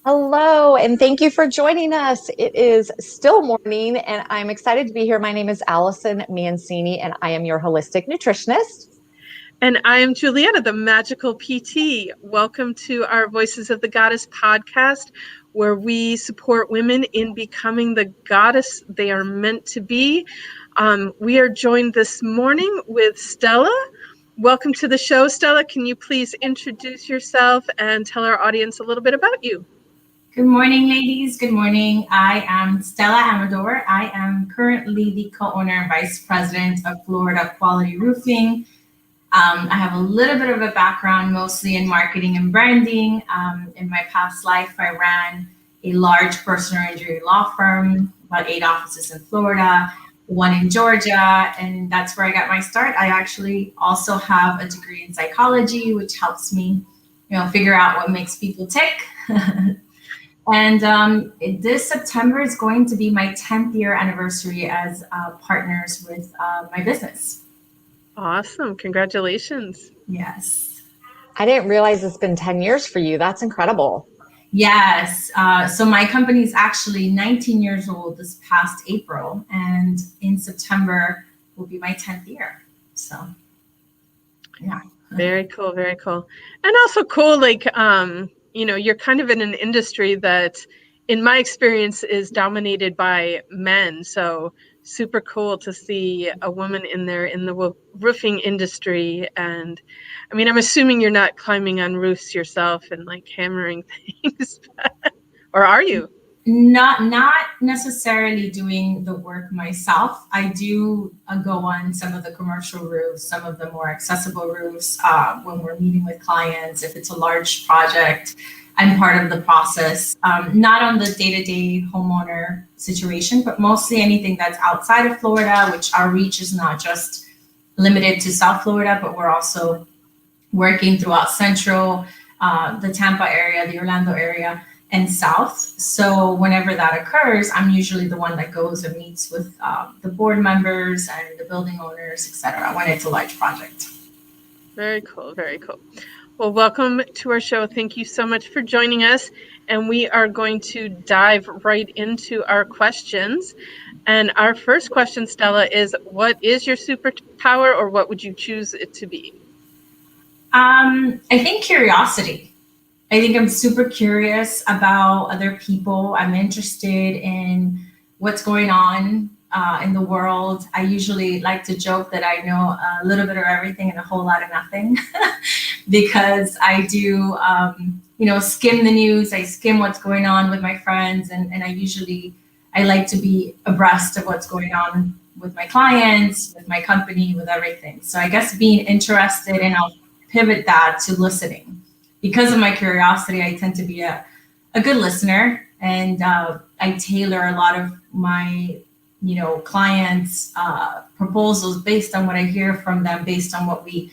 Hello, and thank you for joining us. It is still morning, and I'm excited to be here. My name is Allison Mancini, and I am your holistic nutritionist. And I am Julietta, the magical PT. Welcome to our Voices of the Goddess podcast, where we support women in becoming the goddess they are meant to be. We are joined this morning with Stella. Welcome to the show, Stella. Can you please introduce yourself and tell our audience a little bit about you? Good morning, ladies. Good morning. I am Stella Amador. I am currently the co-owner and vice president of Florida Quality Roofing. I have a little bit of a background, mostly in marketing and branding. In my past life, I ran a large personal injury law firm, about 8 offices in Florida, 1 in Georgia, and that's where I got my start. I actually also have a degree in psychology, which helps me, figure out what makes people tick. And this September is going to be my 10th year anniversary as partners with my business. Awesome. Congratulations. Yes. I didn't realize it's been 10 years for you. That's incredible. Yes. So my company is actually 19 years old this past April, and in September will be my 10th year. So, yeah. Very cool. Very cool. And also cool, you're kind of in an industry that, in my experience, is dominated by men. So super cool to see a woman in there in the roofing industry. And I mean, I'm assuming you're not climbing on roofs yourself and like hammering things, or are you? Not necessarily doing the work myself. I do go on some of the commercial roofs, some of the more accessible roofs when we're meeting with clients. If it's a large project, I'm part of the process, not on the day-to-day homeowner situation, but mostly anything that's outside of Florida, which our reach is not just limited to South Florida, but we're also working throughout Central, the Tampa area, the Orlando area, and South. So whenever that occurs, I'm usually the one that goes and meets with the board members and the building owners, et cetera, when it's a large project. Very cool. Very cool. Well, welcome to our show. Thank you so much for joining us. And we are going to dive right into our questions. And our first question, Stella, is what is your superpower, or what would you choose it to be? I think curiosity. I think I'm super curious about other people. I'm interested in what's going on in the world. I usually like to joke that I know a little bit of everything and a whole lot of nothing because I do, skim the news. I skim what's going on with my friends, and I like to be abreast of what's going on with my clients, with my company, with everything. So I guess being interested, and I'll pivot that to listening. Because of my curiosity, I tend to be a good listener, and I tailor a lot of my clients' proposals based on what I hear from them, based on what we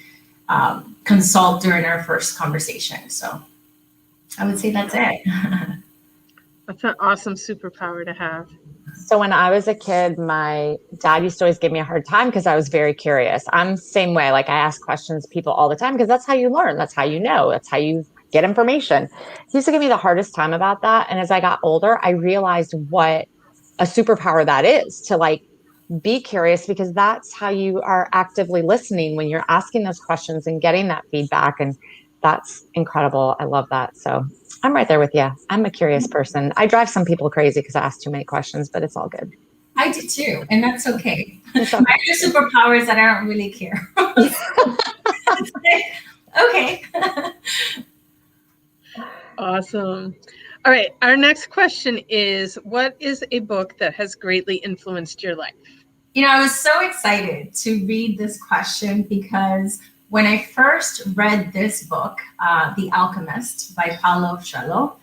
consult during our first conversation. So I would say that's it. That's an awesome superpower to have. So when I was a kid, my dad used to always give me a hard time because I was very curious. I'm the same way. Like I ask questions of people all the time because that's how you learn. That's how you know. That's how you get information. He used to give me the hardest time about that. And as I got older, I realized what a superpower that is, to like be curious, because that's how you are actively listening when you're asking those questions and getting that feedback. And that's incredible. I love that. So I'm right there with you. I'm a curious person. I drive some people crazy because I ask too many questions, but it's all good. I do too, and that's okay. My other superpower is that I don't really care. Okay. Awesome. All right. Our next question is, what is a book that has greatly influenced your life? I was so excited to read this question because when I first read this book, The Alchemist by Paulo Coelho,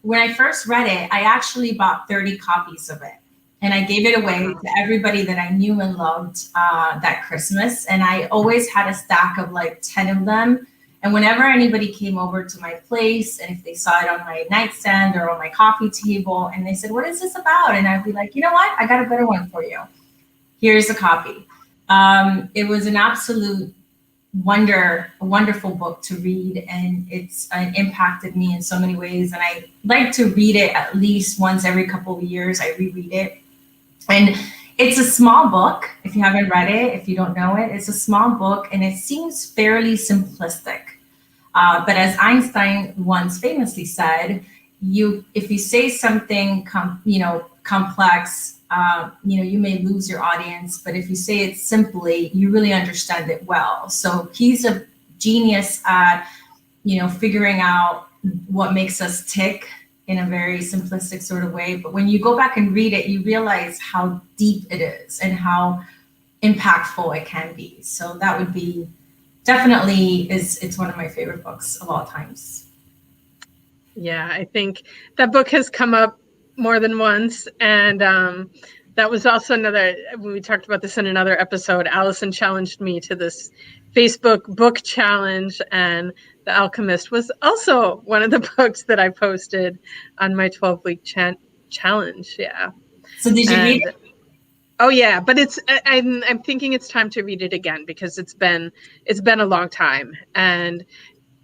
when I first read it, I actually bought 30 copies of it. And I gave it away to everybody that I knew and loved that Christmas. And I always had a stack of like 10 of them. And whenever anybody came over to my place, and if they saw it on my nightstand or on my coffee table, and they said, "What is this about?" And I'd be like, "You know what? I got a better one for you. Here's a copy." It was an absolute wonderful book to read, and it's impacted me in so many ways. And I like to read it at least once every couple of years. I reread it, and it's a small book. If you haven't read it, if you don't know it, it's a small book, and it seems fairly simplistic. But as Einstein once famously said, if you say something complex, you may lose your audience, but if you say it simply, you really understand it well. So he's a genius at, figuring out what makes us tick in a very simplistic sort of way. But when you go back and read it, you realize how deep it is and how impactful it can be. So that would be it's one of my favorite books of all times. Yeah, I think that book has come up more than once. And that was also we talked about this in another episode. Allison challenged me to this Facebook book challenge, and The Alchemist was also one of the books that I posted on my 12-week challenge. Yeah. So did you read it? Oh yeah, but I'm thinking it's time to read it again, because it's been a long time, and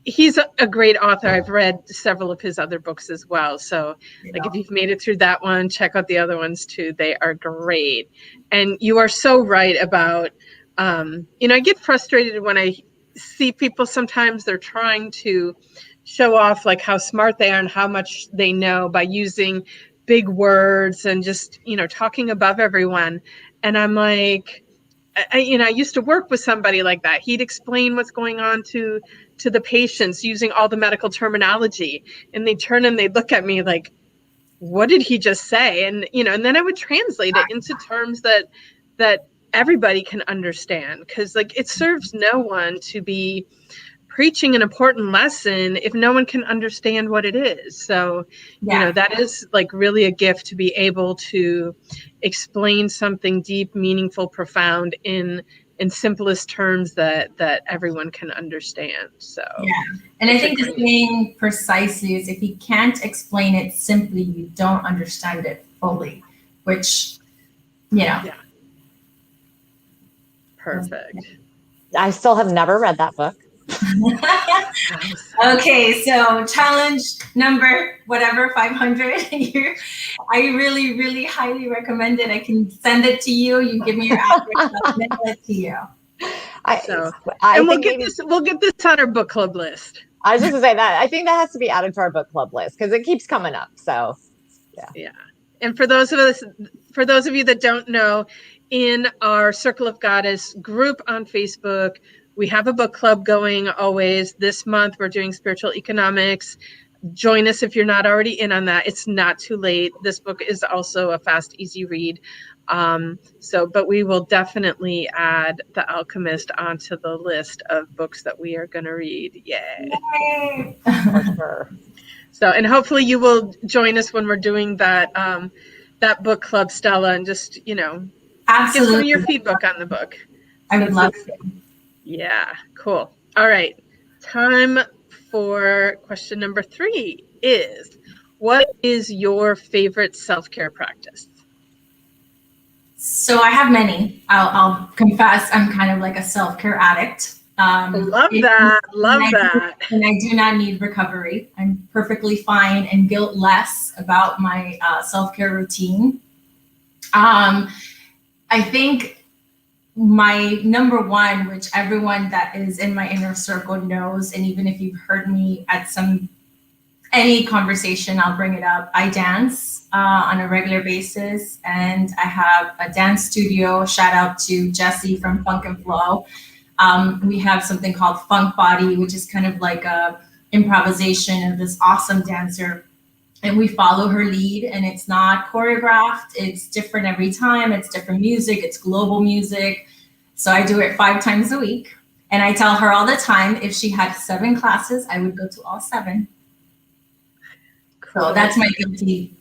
he's a great author. I've read several of his other books as well. So like, if you've made it through that one, check out the other ones too. They are great. And you are so right about, I get frustrated when I see people, sometimes they're trying to show off like how smart they are and how much they know by using big words and just, talking above everyone. And I'm like, I used to work with somebody like that. He'd explain what's going on to the patients using all the medical terminology, and they'd turn and they'd look at me like, what did he just say? And, and then I would translate it into terms that everybody can understand. Cause like, it serves no one to be preaching an important lesson if no one can understand what it is. So, that is like really a gift, to be able to explain something deep, meaningful, profound in simplest terms that everyone can understand. So and I think the thing precisely is, if you can't explain it simply, you don't understand it fully, which perfect. I still have never read that book. Okay, so challenge number 500. I really, really highly recommend it. I can send it to you. You give me your address, I'll send it to you. We'll get this on our book club list. I was just gonna say that. I think that has to be added to our book club list, because it keeps coming up. So yeah. And for those of you that don't know, in our Circle of Goddess group on Facebook, we have a book club going always. This month, we're doing spiritual economics. Join us if you're not already in on that. It's not too late. This book is also a fast, easy read. But we will definitely add The Alchemist onto the list of books that we are going to read. Yay! For sure. So, and hopefully you will join us when we're doing that book club, Stella, and just, Absolutely. get some of your feedback on the book. I would love to. Yeah, cool. All right. Time for question number 3 is, what is your favorite self-care practice? So I have many. I'll confess, I'm kind of like a self-care addict. Love that. And I do not need recovery. I'm perfectly fine and guiltless about my self-care routine. I think my number one, which everyone that is in my inner circle knows, and even if you've heard me at any conversation, I'll bring it up. I dance on a regular basis, and I have a dance studio. Shout out to Jessie from Funk and Flow. We have something called Funk Body, which is kind of like a improvisation of this awesome dancer. And we follow her lead, and it's not choreographed. It's different every time. It's different music. It's global music. So I do it 5 times a week. And I tell her all the time, if she had 7 classes, I would go to all 7. Cool. So that's my guilty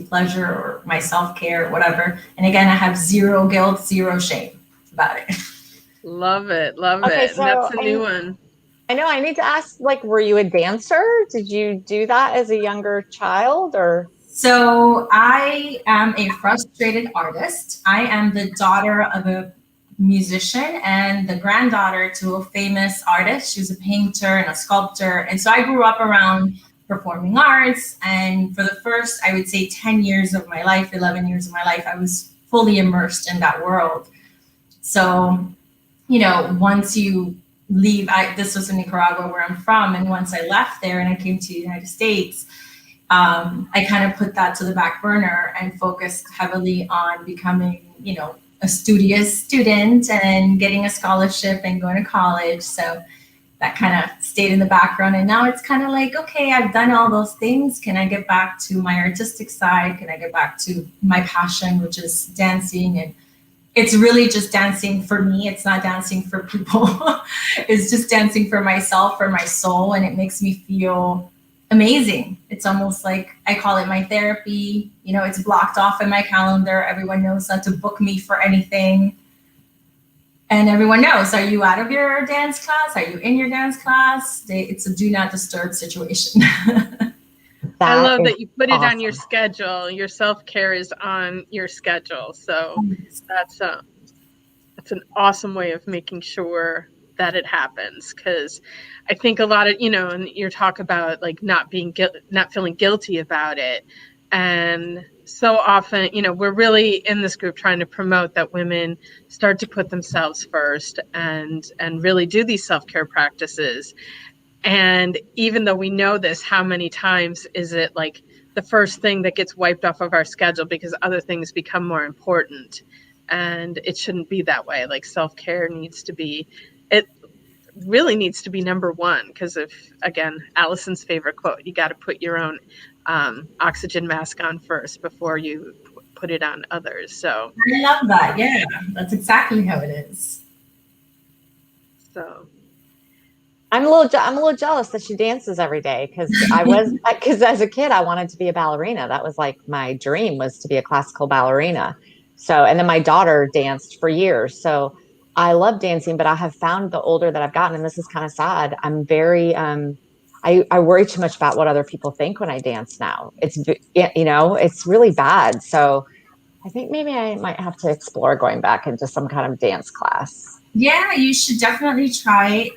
pleasure, or my self-care, or whatever. And again, I have 0 guilt, 0 shame about it. Love it. Okay, So that's a new one. I know I need to ask, like, were you a dancer? Did you do that as a younger child, or? So I am a frustrated artist. I am the daughter of a musician and the granddaughter to a famous artist. She was a painter and a sculptor. And so I grew up around performing arts. And for the first, I would say 10 years of my life, 11 years of my life, I was fully immersed in that world. So, once you leave, this was in Nicaragua where I'm from. And once I left there and I came to the United States, I kind of put that to the back burner and focused heavily on becoming, a studious student and getting a scholarship and going to college. So that kind of stayed in the background. And now it's kind of like, okay, I've done all those things. Can I get back to my artistic side? Can I get back to my passion, which is dancing? And it's really just dancing for me. It's not dancing for people. It's just dancing for myself, for my soul. And it makes me feel amazing. It's almost like I call it my therapy. It's blocked off in my calendar. Everyone knows not to book me for anything. And everyone knows, are you out of your dance class? Are you in your dance class? It's a do not disturb situation. I love that you put it on your schedule. Your self-care is on your schedule. So that's an awesome way of making sure that it happens. Because I think a lot of, and you talk about like not feeling guilty about it. And so often, we're really in this group trying to promote that women start to put themselves first and really do these self-care practices. And even though we know this, how many times is it like the first thing that gets wiped off of our schedule because other things become more important? And it shouldn't be that way. Like self-care really needs to be number one. Because again, Allison's favorite quote, you got to put your own oxygen mask on first before you put it on others. So I love that. Yeah, that's exactly how it is. So I'm a little jealous that she dances every day because as a kid I wanted to be a ballerina. That was like my dream, was to be a classical ballerina. So, and then my daughter danced for years. So I love dancing, but I have found the older that I've gotten, and this is kind of sad, I'm very I worry too much about what other people think when I dance now. It's really bad. So I think maybe I might have to explore going back into some kind of dance class. Yeah, you should definitely try.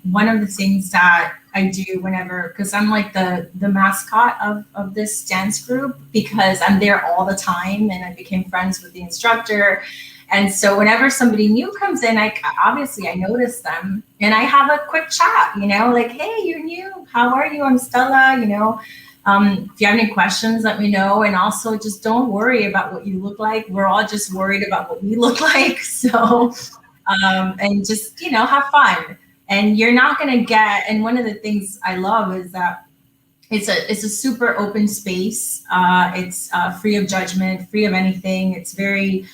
One of the things that I do whenever, because I'm like the mascot of this dance group, because I'm there all the time and I became friends with the instructor. And so whenever somebody new comes in, I notice them and I have a quick chat, like, hey, you're new. How are you? I'm Stella, if you have any questions, let me know. And also just don't worry about what you look like. We're all just worried about what we look like. So, and just, have fun. And you're not going to and one of the things I love is that it's a super open space. It's free of judgment, free of anything. It's very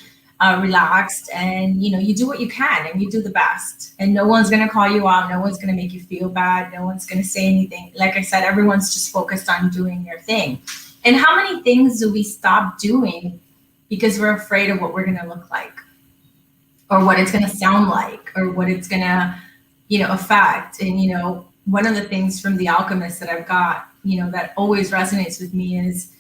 relaxed, and you do what you can and you do the best, and no one's going to call you out, no one's going to make you feel bad, no one's going to say anything. Like I said, everyone's just focused on doing their thing. And how many things do we stop doing because we're afraid of what we're going to look like, or what it's going to sound like, or what it's going to affect? And one of the things from the Alchemist that I've got that always resonates with me is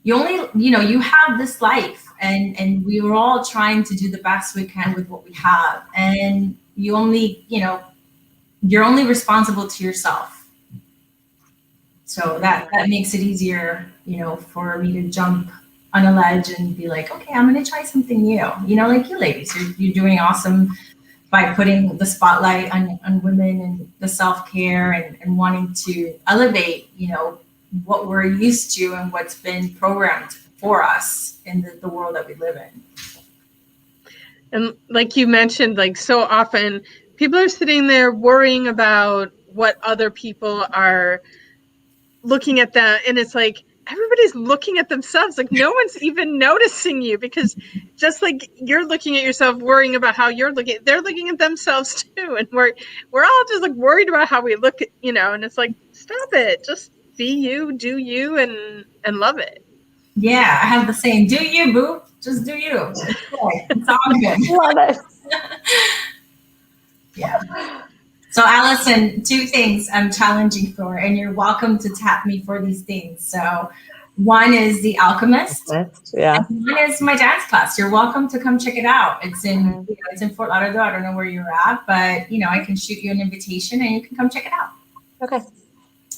you only you have this life, and we are all trying to do the best we can with what we have, and you're only responsible to yourself. So that makes it easier for me to jump on a ledge and be like, okay, I'm going to try something new. Like you ladies, you're doing awesome by putting the spotlight on women and the self-care and wanting to elevate what we're used to and what's been programmed for us in the world that we live in. And like you mentioned, like so often people are sitting there worrying about what other people are looking at them. And it's like, everybody's looking at themselves. Like no one's even noticing you, because just like you're looking at yourself, worrying about how you're looking, they're looking at themselves too. And we're all just like worried about how we look, and it's like, stop it. Just be you, do you, and love it. Yeah, I have the saying, do you, boo? Just do you. It's all good. Love it. Yeah. So Allison, 2 things I'm challenging for, and you're welcome to tap me for these things. So One is the Alchemist. Yeah. And one is my dance class. You're welcome to come check it out. It's in it's in Fort Lauderdale. I don't know where you're at, but I can shoot you an invitation and you can come check it out. Okay.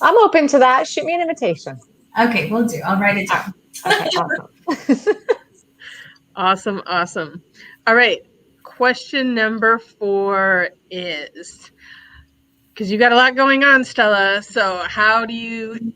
I'm open to that. Shoot me an invitation. Okay, we'll do. I'll write it down. Okay, awesome. Awesome. All right. Question number 4 is, because you got a lot going on, Stella. So how do you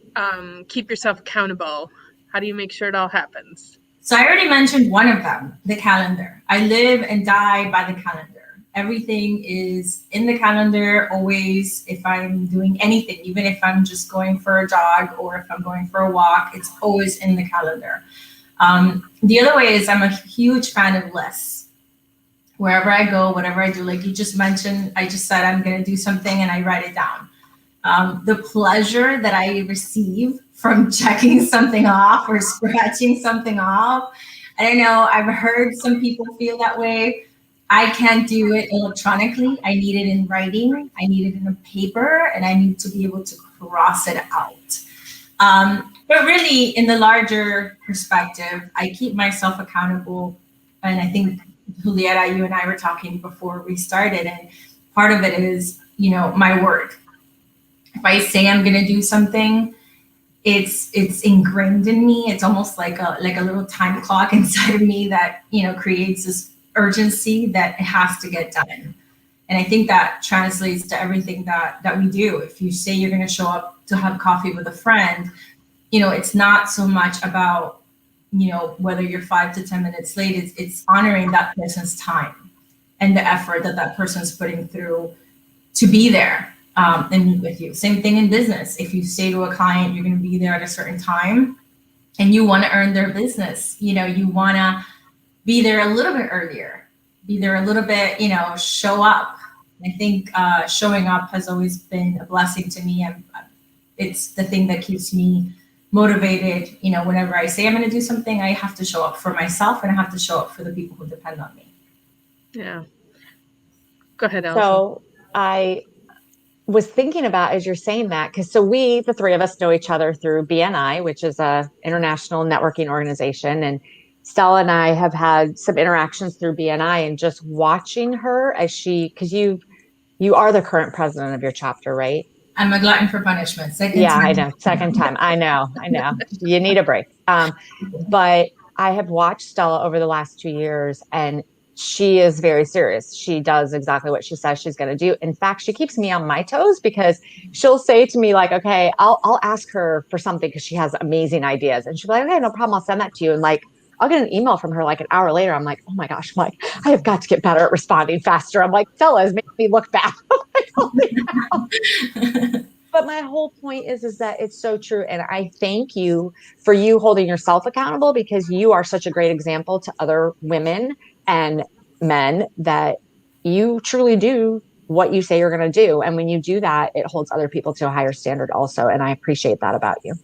keep yourself accountable? How do you make sure it all happens? So I already mentioned one of them, the calendar. I live and die by the calendar. Everything is in the calendar always. If I'm doing anything, even if I'm just going for a jog or if I'm going for a walk, it's always in the calendar. The other way is I'm a huge fan of lists. Wherever I go, whatever I do, like you just mentioned, I just said I'm going to do something and I write it down. The pleasure that I receive from checking something off or scratching something off. I don't know. I've heard some people feel that way. I can't do it electronically. I need it in writing. I need it in a paper, and I need to be able to cross it out. But really, in the larger perspective, I keep myself accountable. And I think, Julieta, you and I were talking before we started, and part of it is, my word. If I say I'm going to do something, it's ingrained in me. It's almost like a little time clock inside of me that, creates this urgency that it has to get done. And I think that translates to everything that we do. If you say you're going to show up to have coffee with a friend, it's not so much about, whether you're 5 to 10 minutes late. It's honoring that person's time and the effort that person's putting through to be there and meet with you. Same thing in business. If you say to a client, you're going to be there at a certain time and you want to earn their business, you want to be there a little bit earlier, be there a little bit, show up. I think showing up has always been a blessing to me. It's the thing that keeps me motivated. Whenever I say I'm going to do something, I have to show up for myself and I have to show up for the people who depend on me. Yeah. Go ahead, Allison. So I was thinking about, as you're saying that, because we, the three of us, know each other through BNI, which is a international networking organization. And Stella and I have had some interactions through BNI, and just watching her as because you are the current president of your chapter, right? I'm a glutton for punishment. Second time. I know. Second time. I know. You need a break. But I have watched Stella over the last 2 years, and she is very serious. She does exactly what she says she's going to do. In fact, she keeps me on my toes because she'll say to me, like, okay, I'll ask her for something because she has amazing ideas. And she'll be like, okay, no problem. I'll send that to you. And I'll get an email from her like an hour later. I'm like, oh my gosh, I have got to get better at responding faster. I'm like, Stella is making me look bad. But my whole point is that it's so true. And I thank you for you holding yourself accountable, because you are such a great example to other women and men that you truly do what you say you're going to do. And when you do that, it holds other people to a higher standard also. And I appreciate that about you.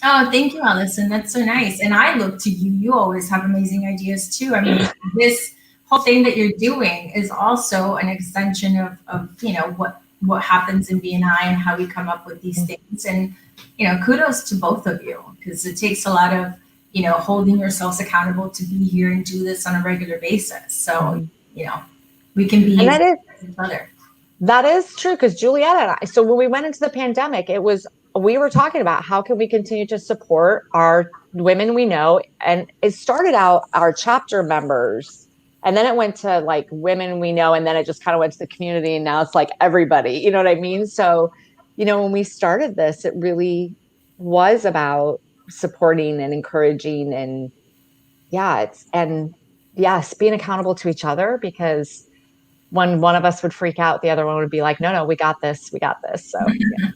Oh, thank you, Allison. That's so nice. And I look to you. You always have amazing ideas too. I mean, this whole thing that you're doing is also an extension of what happens in BNI and how we come up with these things. And, kudos to both of you, because it takes a lot of, holding yourselves accountable to be here and do this on a regular basis. So, we can be each other. That is true, because Julieta and I, so when we went into the pandemic, we were talking about how can we continue to support our women we know. And it started out our chapter members, and then it went to like women we know. And then it just kind of went to the community. And now it's like everybody, you know what I mean? So, when we started this, it really was about supporting and encouraging and being accountable to each other, because when one of us would freak out, the other one would be like, no, we got this. So yeah.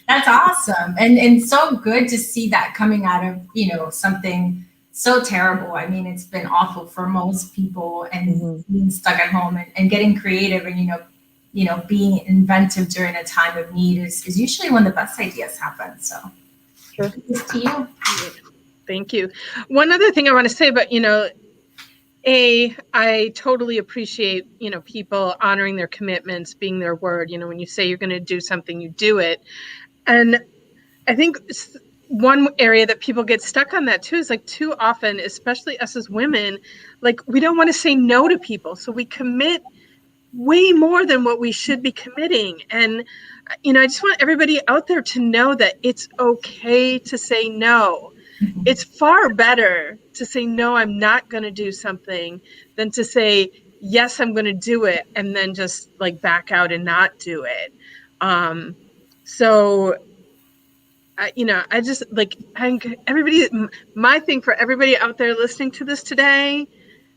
That's awesome. And so good to see that coming out of, something so terrible. I mean, it's been awful for most people, and being stuck at home and getting creative and, being inventive during a time of need is usually when the best ideas happen. So sure. To you. Thank you. One other thing I want to say about, I totally appreciate, people honoring their commitments, being their word. When you say you're going to do something, you do it. And I think one area that people get stuck on that too is like too often, especially us as women, like we don't want to say no to people. So we commit way more than what we should be committing. And, I just want everybody out there to know that it's okay to say no. It's far better to say, no, I'm not going to do something than to say, yes, I'm going to do it. And then just like back out and not do it. I just like, everybody, my thing for everybody out there listening to this today,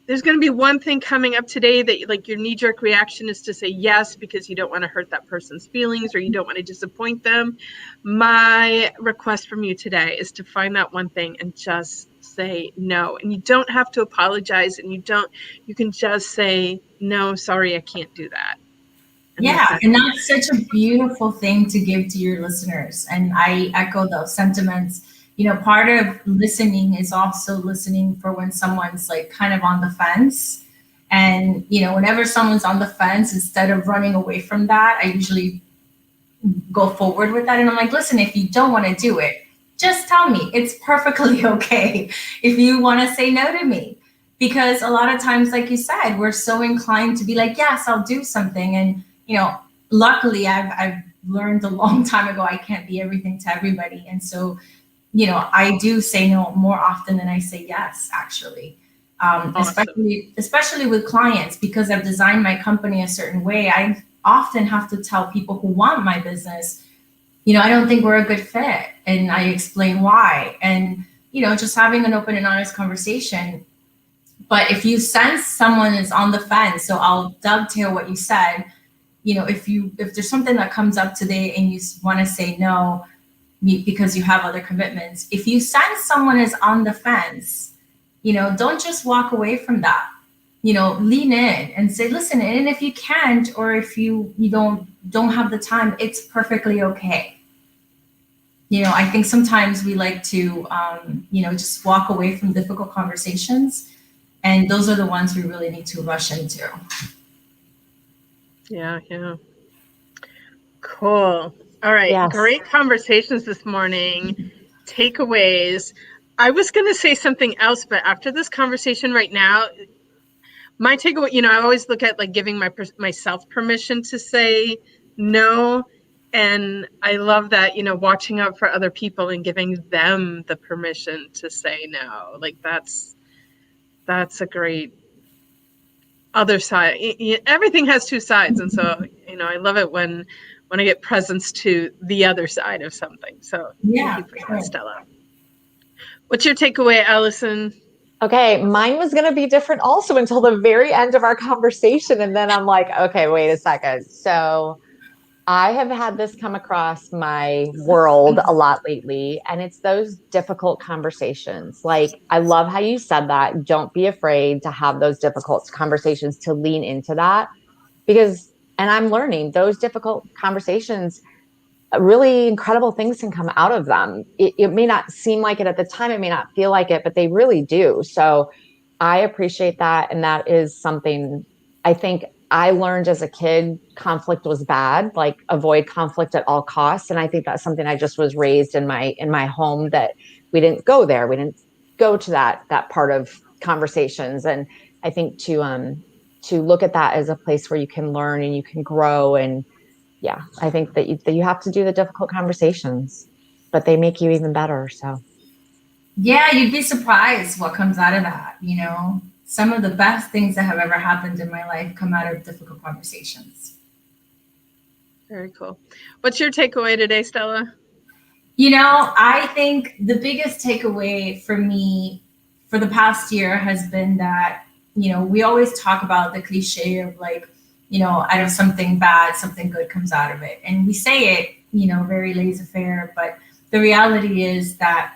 there's going to be one thing coming up today that like your knee-jerk reaction is to say yes because you don't want to hurt that person's feelings or you don't want to disappoint them. My request from you today is to find that one thing and just say no. And you don't have to apologize, and you can just say, no, sorry, I can't do that. And that's such a beautiful thing to give to your listeners. And I echo those sentiments. Part of listening is also listening for when someone's like kind of on the fence. And, whenever someone's on the fence, instead of running away from that, I usually go forward with that. And I'm like, listen, if you don't want to do it, just tell me. It's perfectly okay if you want to say no to me. Because a lot of times, like you said, we're so inclined to be like, yes, I'll do something. And, luckily I've learned a long time ago, I can't be everything to everybody. And so, I do say no more often than I say yes, actually. Awesome. Especially with clients, because I've designed my company a certain way. I often have to tell people who want my business, I don't think we're a good fit. And I explain why. And, just having an open and honest conversation. But if you sense someone is on the fence, so I'll dovetail what you said, if there's something that comes up today and you want to say no because you have other commitments, if you sense someone is on the fence, don't just walk away from that. Lean in and say, listen, and if you can't, or if you don't have the time, it's perfectly okay. I think sometimes we like to, just walk away from difficult conversations, and those are the ones we really need to rush into. Yeah. Cool. All right. Yes. Great conversations this morning. Takeaways. I was going to say something else, but after this conversation right now, my takeaway, I always look at like giving myself permission to say no. And I love that, watching out for other people and giving them the permission to say no. Like that's a great other side. Everything has two sides. And so, I love it when I get presence to the other side of something. So thank you for that, Stella. What's your takeaway, Allison? Okay, mine was going to be different also until the very end of our conversation. And then I'm like, okay, wait a second. So I have had this come across my world a lot lately, and it's those difficult conversations. Like, I love how you said that. Don't be afraid to have those difficult conversations, to lean into that, because, and I'm learning those difficult conversations, really incredible things can come out of them. It may not seem like it at the time. It may not feel like it, but they really do. So I appreciate that. And that is something I think I learned as a kid. Conflict was bad, like avoid conflict at all costs. And I think that's something I just was raised in my home, that we didn't go there. We didn't go to that part of conversations. And I think to look at that as a place where you can learn and you can grow. And yeah, I think that you have to do the difficult conversations, but they make you even better. So yeah, you'd be surprised what comes out of that. Some of the best things that have ever happened in my life come out of difficult conversations. Very cool. What's your takeaway today, Stella? I think the biggest takeaway for me for the past year has been that, we always talk about the cliche of like, out of something bad, something good comes out of it. And we say it, very laissez-faire, but the reality is that,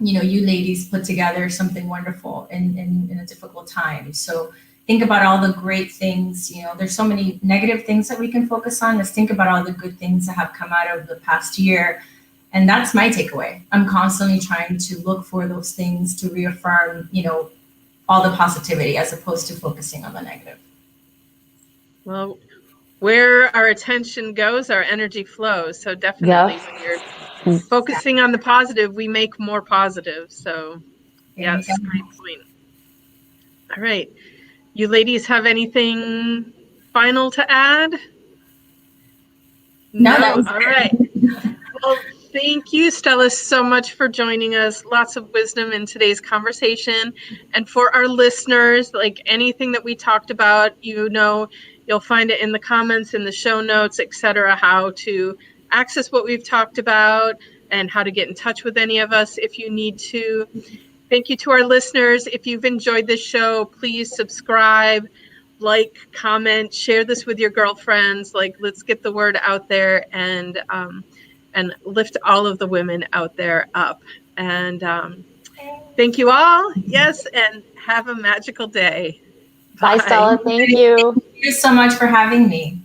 you ladies put together something wonderful in a difficult time. So think about all the great things. There's so many negative things that we can focus on. Let's think about all the good things that have come out of the past year. And that's my takeaway. I'm constantly trying to look for those things to reaffirm, all the positivity as opposed to focusing on the negative. Well, where our attention goes, our energy flows. So definitely Yep. when you're focusing on the positive, we make more positive. So yes, great point. All right. You ladies have anything final to add? No, that was All right. Well, thank you, Stella, so much for joining us. Lots of wisdom in today's conversation. And for our listeners, like anything that we talked about, you'll find it in the comments, in the show notes, etc., how to access what we've talked about and how to get in touch with any of us if you need to. Thank you to our listeners. If you've enjoyed this show, please subscribe, like, comment, share this with your girlfriends. Like, let's get the word out there and lift all of the women out there up. And thank you all. Yes, and have a magical day. Bye, Stella. Thank you. Thank you so much for having me.